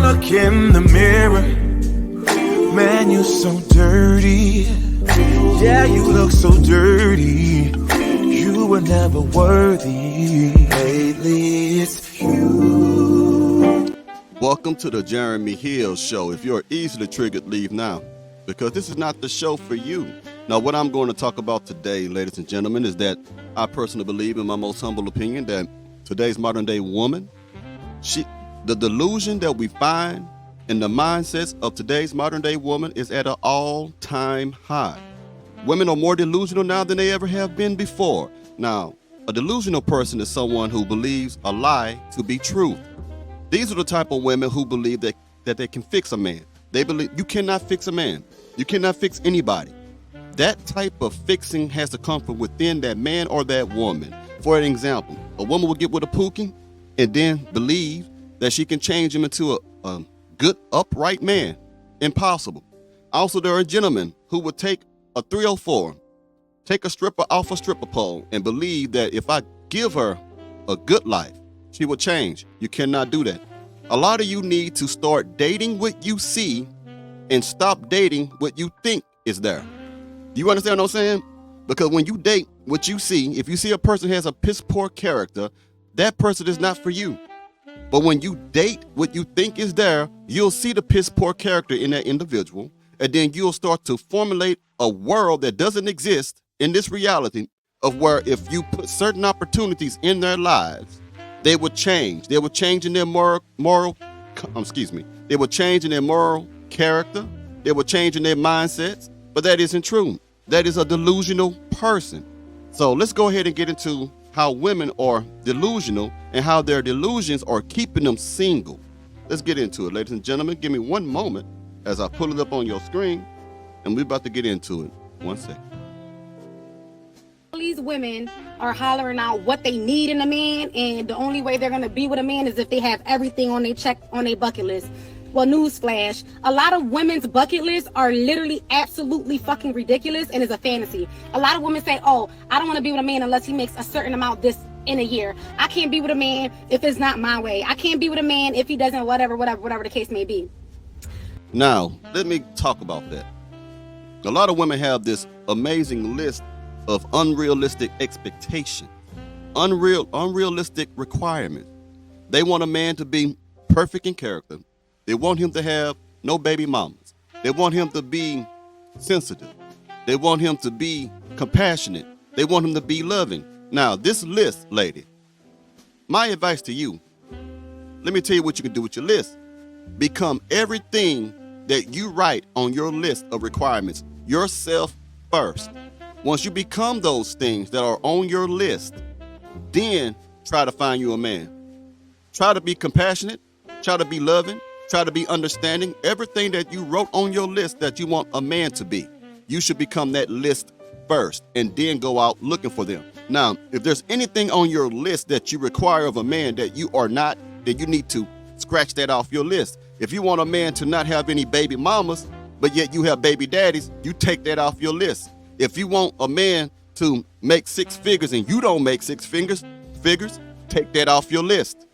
look in the mirror, man, you're so dirty. Yeah, you look so dirty. You were never worthy. Lately, it's you. Welcome to the Jeremy Hill Show. If you're easily triggered, leave now, because this is not the show for you. Now, what I'm going to talk about today, ladies and gentlemen, is that I personally believe, in my most humble opinion, that today's modern day woman, the delusion that we find in the mindsets of today's modern day woman is at an all-time high. Women are more delusional now than they ever have been before. Now, a delusional person is someone who believes a lie to be truth. These are the type of women who believe that they can fix a man. They believe you cannot fix a man. You cannot fix anybody. That type of fixing has to come from within that man or that woman. For an example, a woman will get with a pookie and then believe that she can change him into a good, upright man. Impossible. Also, there are gentlemen who would take a 304, take a stripper off a stripper pole, and believe that if I give her a good life, she will change. You cannot do that. A lot of you need to start dating what you see and stop dating what you think is there. You understand what I'm saying? Because when you date what you see, if you see a person has a piss poor character, that person is not for you. But when you date what you think is there, you'll see the piss poor character in that individual, and then you'll start to formulate a world that doesn't exist in this reality of where if you put certain opportunities in their lives, they would change. They would change in their moral they would change in their moral character. They would change in their mindsets. But that isn't true. That is a delusional person. So let's go ahead and get into how women are delusional and how their delusions are keeping them single. Let's get into it, ladies and gentlemen. Give me one moment as I pull it up on your screen, and we're about to get into it. 1 second. These women are hollering out what they need in a man, and the only way they're going to be with a man is if they have everything on their bucket list. Well, newsflash, a lot of women's bucket lists are literally absolutely fucking ridiculous and is a fantasy. A lot of women say, oh, I don't want to be with a man unless he makes a certain amount this in a year. I can't be with a man if it's not my way. I can't be with a man if he doesn't whatever the case may be. Now, let me talk about that. A lot of women have this amazing list of unrealistic expectations, unrealistic requirements. They want a man to be perfect in character. They want him to have no baby mamas. They want him to be sensitive. They want him to be compassionate. They want him to be loving. Now, this list, lady, my advice to you, let me tell you what you can do with your list. Become everything that you write on your list of requirements, yourself first. Once you become those things that are on your list, then try to find you a man. Try to be compassionate. Try to be loving. Try to be understanding. Everything that you wrote on your list that you want a man to be, you should become that list first and then go out looking for them. Now, if there's anything on your list that you require of a man that you are not, then you need to scratch that off your list. If you want a man to not have any baby mamas, but yet you have baby daddies, you take that off your list. If you want a man to make six figures and you don't make six figures, take that off your list.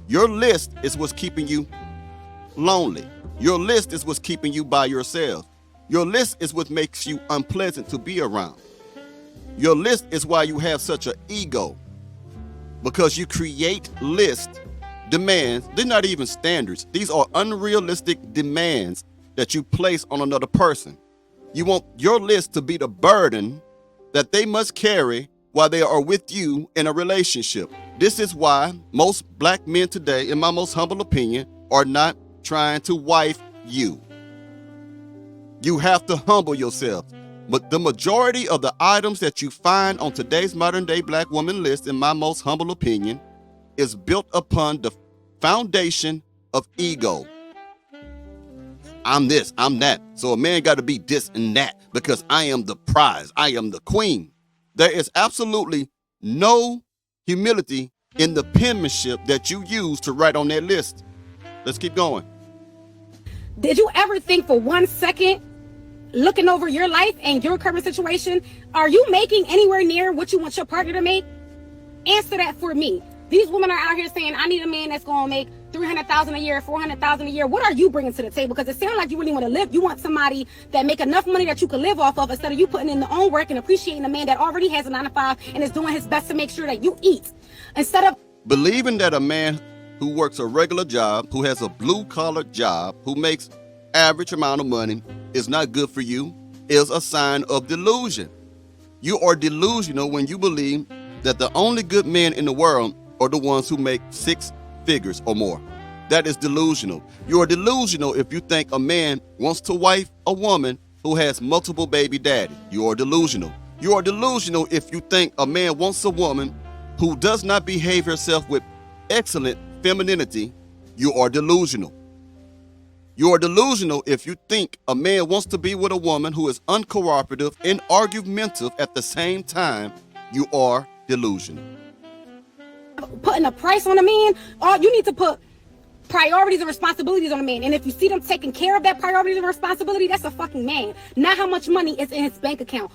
Your list is what's keeping you lonely. Your list is what's keeping you by yourself. Your list is what makes you unpleasant to be around. Your list is why you have such an ego, because you create list demands. They're not even standards. These are unrealistic demands that you place on another person. You want your list to be the burden that they must carry while they are with you in a relationship. This is why most black men today, in my most humble opinion, are not trying to wife you. You have to humble yourself. But the majority of the items that you find on today's modern day black woman list, in my most humble opinion, is built upon the foundation of ego. I'm this, I'm that. So a man got to be this and that because I am the prize. I am the queen. There is absolutely no humility in the penmanship that you use to write on that list. Let's keep going. Did you ever think for 1 second, looking over your life and your current situation, are you making anywhere near what you want your partner to make? Answer that for me. These women are out here saying, I need a man that's going to make $300,000 a year, $400,000 a year. What are you bringing to the table? Because it sounds like you really want to live. You want somebody that make enough money that you can live off of, instead of you putting in the own work and appreciating a man that already has a 9-to-5 and is doing his best to make sure that you eat. Instead of believing that a man who works a regular job, who has a blue-collar job, who makes average amount of money is not good for you is a sign of delusion. You are delusional when you believe that the only good men in the world are the ones who make 6 figures or more. That is delusional. You are delusional if you think a man wants to wife a woman who has multiple baby daddies. You are delusional. You are delusional if you think a man wants a woman who does not behave herself with excellent femininity. You are delusional. You are delusional if you think a man wants to be with a woman who is uncooperative and argumentative at the same time. You are delusional. putting a price on a man, or you need to put priorities and responsibilities on a man. And if you see them taking care of that priorities and responsibility, that's a fucking man. Not how much money is in his bank account.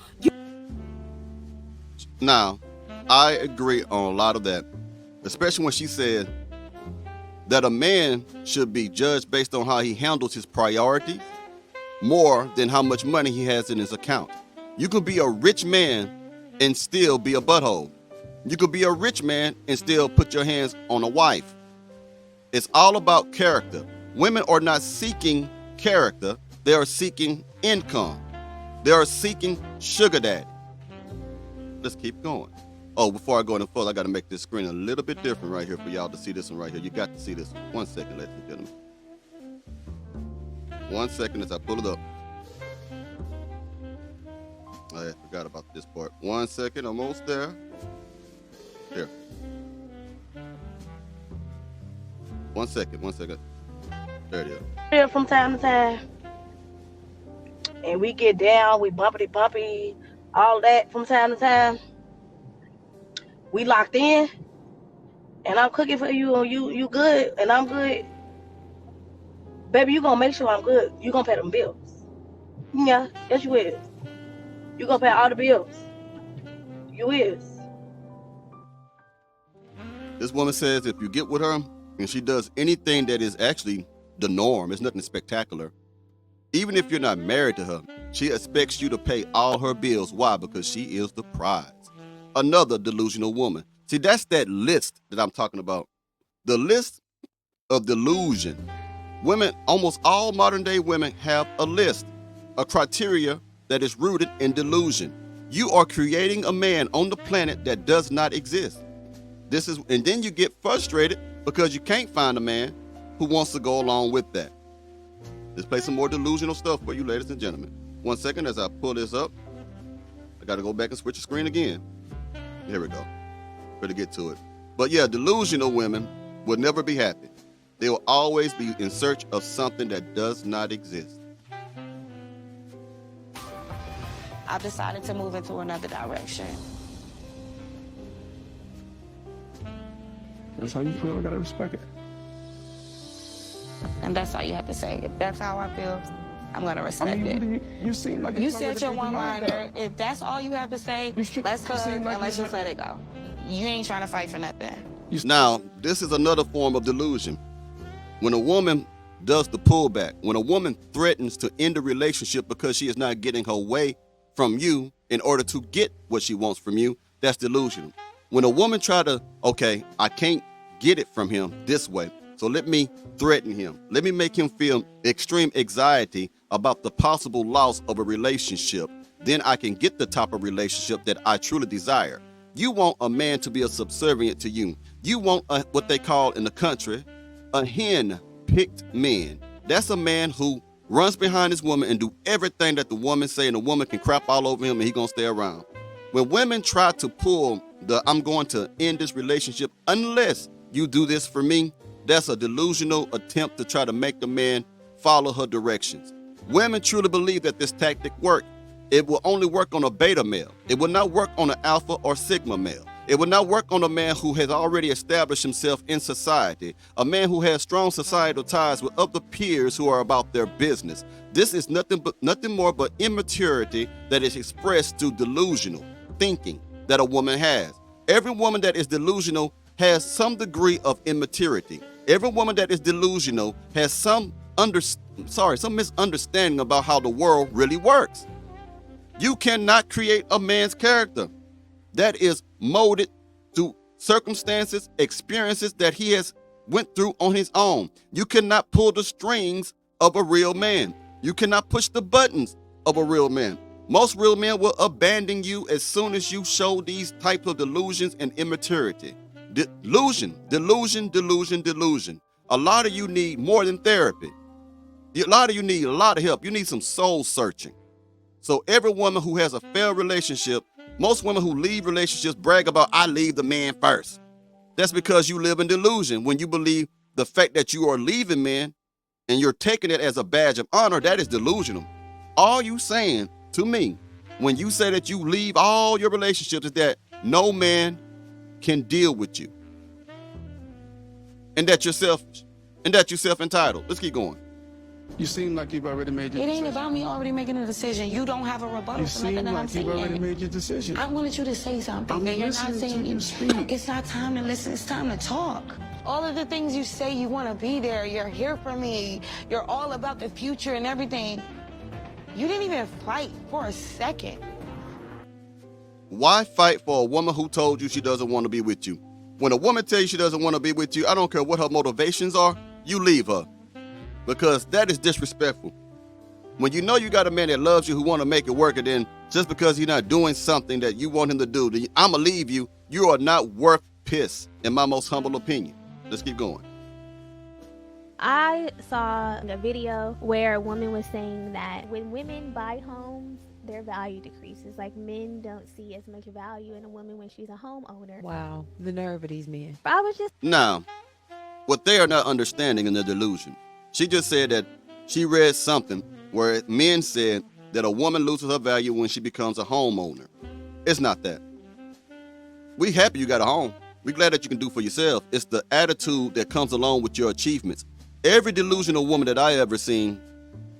Now, I agree on a lot of that, especially when she said that a man should be judged based on how he handles his priorities more than how much money he has in his account. You could be a rich man and still be a butthole. You could be a rich man and still put your hands on a wife. It's all about character. Women are not seeking character. They are seeking income. They are seeking sugar daddy. Let's keep going. Oh, before I go any further, I got to make this screen a little bit different right here for y'all to see this one right here. You got to see this one. 1 second, ladies and gentlemen. 1 second as I pull it up. I forgot about this part. 1 second, almost there. Here. 1 second, 1 second. There it is. Here from time to time. And we get down, we bumpity, all that from time to time. We locked in, and I'm cooking for you, and you good, and I'm good. Baby, you gonna make sure I'm good. You gonna pay them bills. Yeah, yes you is. You gonna pay all the bills. You is. This woman says if you get with her and she does anything that is actually the norm, it's nothing spectacular, even if you're not married to her, she expects you to pay all her bills. Why? Because she is the prize. Another delusional woman. See, that's that list that I'm talking about. The list of delusion. Women, almost all modern day women have a list, a criteria that is rooted in delusion. You are creating a man on the planet that does not exist. And then you get frustrated because you can't find a man who wants to go along with that. Let's play some more delusional stuff for you, ladies and gentlemen. 1 second as I pull this up. I got to go back and switch the screen again. Here we go. Better get to it. But yeah, delusional women will never be happy. They will always be in search of something that does not exist. I've decided to move into another direction. That's how you feel. I gotta respect it. And that's all you have to say. If that's how I feel, I'm gonna respect it. You seem like You said your one-liner. If that's all you have to say, let's hug and let's just let it go. You ain't trying to fight for nothing. Now, this is another form of delusion. When a woman does the pullback, when a woman threatens to end a relationship because she is not getting her way from you in order to get what she wants from you, that's delusional. When a woman try to, okay, I can't get it from him this way, so let me threaten him. Let me make him feel extreme anxiety about the possible loss of a relationship. Then I can get the type of relationship that I truly desire. You want a man to be a subservient to you. You want what they call in the country, a hen-picked man. That's a man who runs behind his woman and do everything that the woman say, and the woman can crap all over him and he gonna stay around. When women try to pull the I'm going to end this relationship unless you do this for me, that's a delusional attempt to try to make the man follow her directions. Women truly believe that this tactic works. It will only work on a beta male. It will not work on an alpha or sigma male. It will not work on a man who has already established himself in society, a man who has strong societal ties with other peers who are about their business. This is nothing more but immaturity that is expressed through delusional thinking that a woman has. Every woman that is delusional has some degree of immaturity. Every woman that is delusional has some misunderstanding about how the world really works. You cannot create a man's character. That is molded through circumstances, experiences that he has went through on his own. You cannot pull the strings of a real man. You cannot push the buttons of a real man. Most real men will abandon you as soon as you show these types of delusions and immaturity. Delusion. A lot of you need more than therapy. A lot of you need a lot of help. You need some soul searching. So every woman who has a failed relationship, most women who leave relationships brag about, I leave the man first. That's because you live in delusion. When you believe the fact that you are leaving men and you're taking it as a badge of honor, that is delusional. All you saying to me when you say that you leave all your relationships is that no man can deal with you. And that you're selfish. And that you're self-entitled. Let's keep going. You seem like you've already made your decision. It ain't about me already making a decision. You don't have a rebuttal You for nothing seem that I'm like you've saying. already made your decision. I wanted you to say something. I'm and you're not listening saying to you speak. It's not time to listen. It's time to talk. All of the things you say, you want to be there. You're here for me. You're all about the future and everything. You didn't even fight for a second. Why fight for a woman who told you she doesn't want to be with you? When a woman tells you she doesn't want to be with you, I don't care what her motivations are, you leave her. Because that is disrespectful. When you know you got a man that loves you who want to make it work, and then just because he's not doing something that you want him to do, I'ma leave you, you are not worth piss, in my most humble opinion. Let's keep going. I saw a video where a woman was saying that when women buy homes, their value decreases. Like, men don't see as much value in a woman when she's a homeowner. Wow, the nerve of these men. I was just... Now, what they are not understanding in their delusion, she just said that she read something where men said that a woman loses her value when she becomes a homeowner. It's not that. We happy you got a home. We glad that you can do for yourself. It's the attitude that comes along with your achievements. Every delusional woman that I ever seen,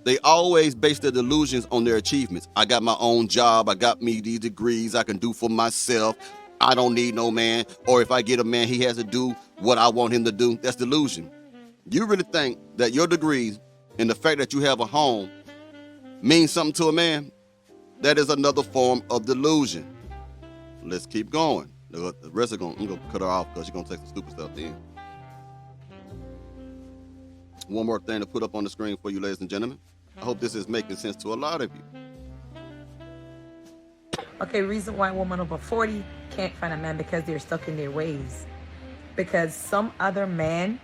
they always base their delusions on their achievements. I got my own job. I got me these degrees I can do for myself. I don't need no man. Or if I get a man, he has to do what I want him to do. That's delusion. You really think that your degrees and the fact that you have a home means something to a man? That is another form of delusion. Let's keep going. The rest I'm going to cut her off because she's going to take some stupid stuff in. One more thing to put up on the screen for you, ladies and gentlemen. I hope this is making sense to a lot of you. Okay, reason why women over 40 can't find a man, because they're stuck in their ways. Because some other man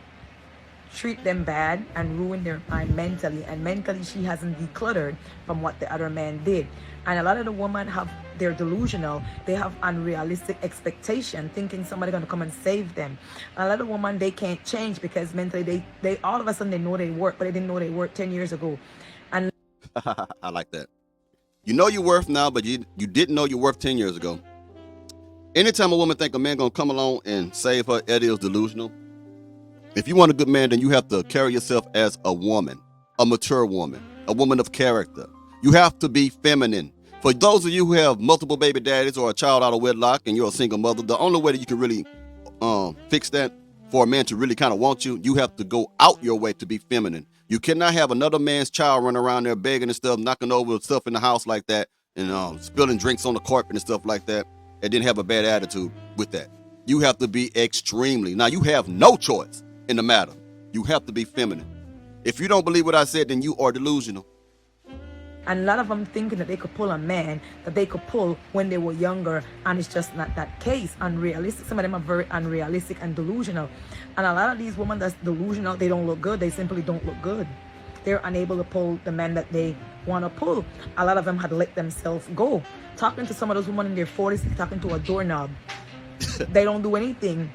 treat them bad and ruin their mind mentally, and mentally she hasn't decluttered from what the other man did. And a lot of the women they're delusional. They have unrealistic expectation, thinking somebody gonna come and save them. And a lot of women, they can't change because mentally they all of a sudden they know they work, but they didn't know they worked 10 years ago. And I like that. You know your worth now, but you didn't know your worth 10 years ago. Anytime a woman think a man gonna come along and save her, it is delusional. If you want a good man, then you have to carry yourself as a woman, a mature woman, a woman of character. You have to be feminine. For those of you who have multiple baby daddies or a child out of wedlock and you're a single mother, the only way that you can really fix that for a man to really kind of want you, you have to go out your way to be feminine. You cannot have another man's child running around there begging and stuff, knocking over stuff in the house like that, and spilling drinks on the carpet and stuff like that, and then have a bad attitude with that. You have to be extremely. Now, you have no choice in the matter. You have to be feminine. If you don't believe what I said, then you are delusional. And a lot of them thinking that they could pull a man that they could pull when they were younger, and it's just not that case. Unrealistic. Some of them are very unrealistic and delusional. And a lot of these women that's delusional, they don't look good. They simply don't look good. They're unable to pull the men that they want to pull. A lot of them had let themselves go. Talking to some of those women in their 40s, talking to a doorknob. They don't do anything,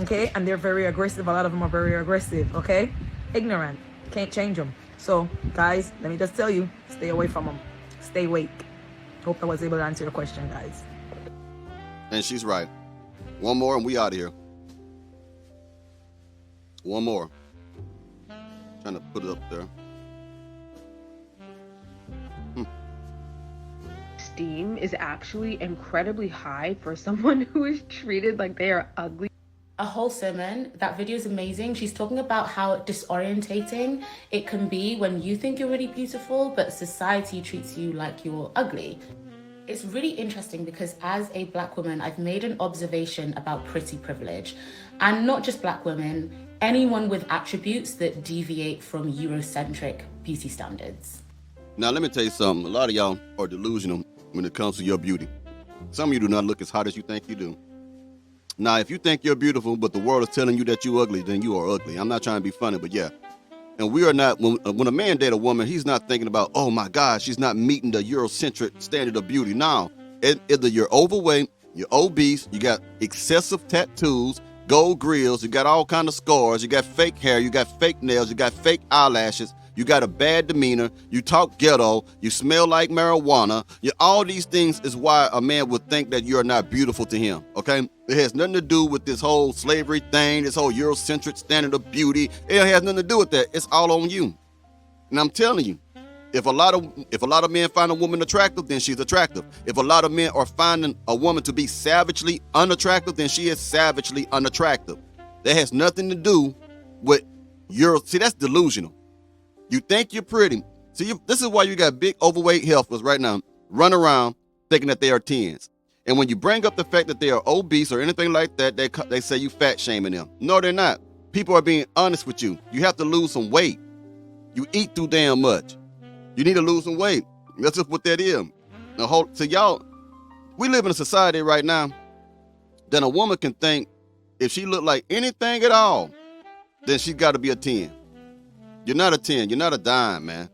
okay? And they're very aggressive. A lot of them are very aggressive, okay? Ignorant. Can't change them. So, guys, let me just tell you, stay away from them. Stay awake. Hope I was able to answer your question, guys. And she's right. One more and we out of here. One more. Trying to put it up there. Esteem is actually incredibly high for someone who is treated like they are ugly. A Wholesome Man. That video is amazing. She's talking about how disorientating it can be when you think you're really beautiful, but society treats you like you're ugly. It's really interesting because as a Black woman, I've made an observation about pretty privilege. And not just Black women, anyone with attributes that deviate from Eurocentric beauty standards. Now, let me tell you something. A lot of y'all are delusional when it comes to your beauty. Some of you do not look as hot as you think you do. Now, if you think you're beautiful, but the world is telling you that you're ugly, then you are ugly. I'm not trying to be funny, but yeah. And we are not, when a man dates a woman, he's not thinking about, oh my God, she's not meeting the Eurocentric standard of beauty. No, either you're overweight, you're obese, you got excessive tattoos, gold grills, you got all kind of scars, you got fake hair, you got fake nails, you got fake eyelashes, you got a bad demeanor, you talk ghetto, you smell like marijuana. All these things is why a man would think that you're not beautiful to him, okay? It has nothing to do with this whole slavery thing, this whole Eurocentric standard of beauty. It has nothing to do with that. It's all on you. And I'm telling you, if a lot of men find a woman attractive, then she's attractive. If a lot of men are finding a woman to be savagely unattractive, then she is savagely unattractive. That has nothing to do with see, that's delusional. You think you're pretty. See, this is why you got big overweight healthers right now run around thinking that they are 10s. And when you bring up the fact that they are obese or anything like that, they say you fat shaming them. No, they're not. People are being honest with you. You have to lose some weight. You eat too damn much. You need to lose some weight. That's just what that is. So y'all, we live in a society right now that a woman can think if she look like anything at all, then she's got to be a 10. You're not a 10. You're not a dime, man.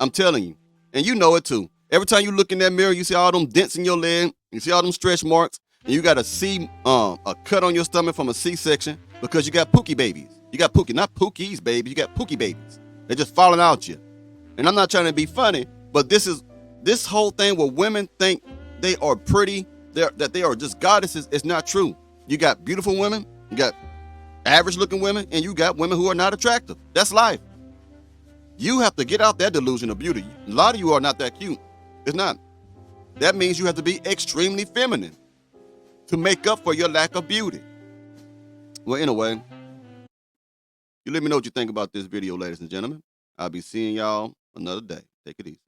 I'm telling you. And you know it too. Every time you look in that mirror, you see all them dents in your leg. You see all them stretch marks. And you got a cut on your stomach from a C-section because you got pookie babies. You got pookie, not pookies, babies. You got pookie babies. They're just falling out you. And I'm not trying to be funny, but this whole thing where women think they are pretty, that they are just goddesses, is not true. You got beautiful women, you got average looking women, and you got women who are not attractive. That's life. You have to get out that delusion of beauty. A lot of you are not that cute. It's not. That means you have to be extremely feminine to make up for your lack of beauty. Well, anyway, you let me know what you think about this video, ladies and gentlemen. I'll be seeing y'all another day. Take it easy.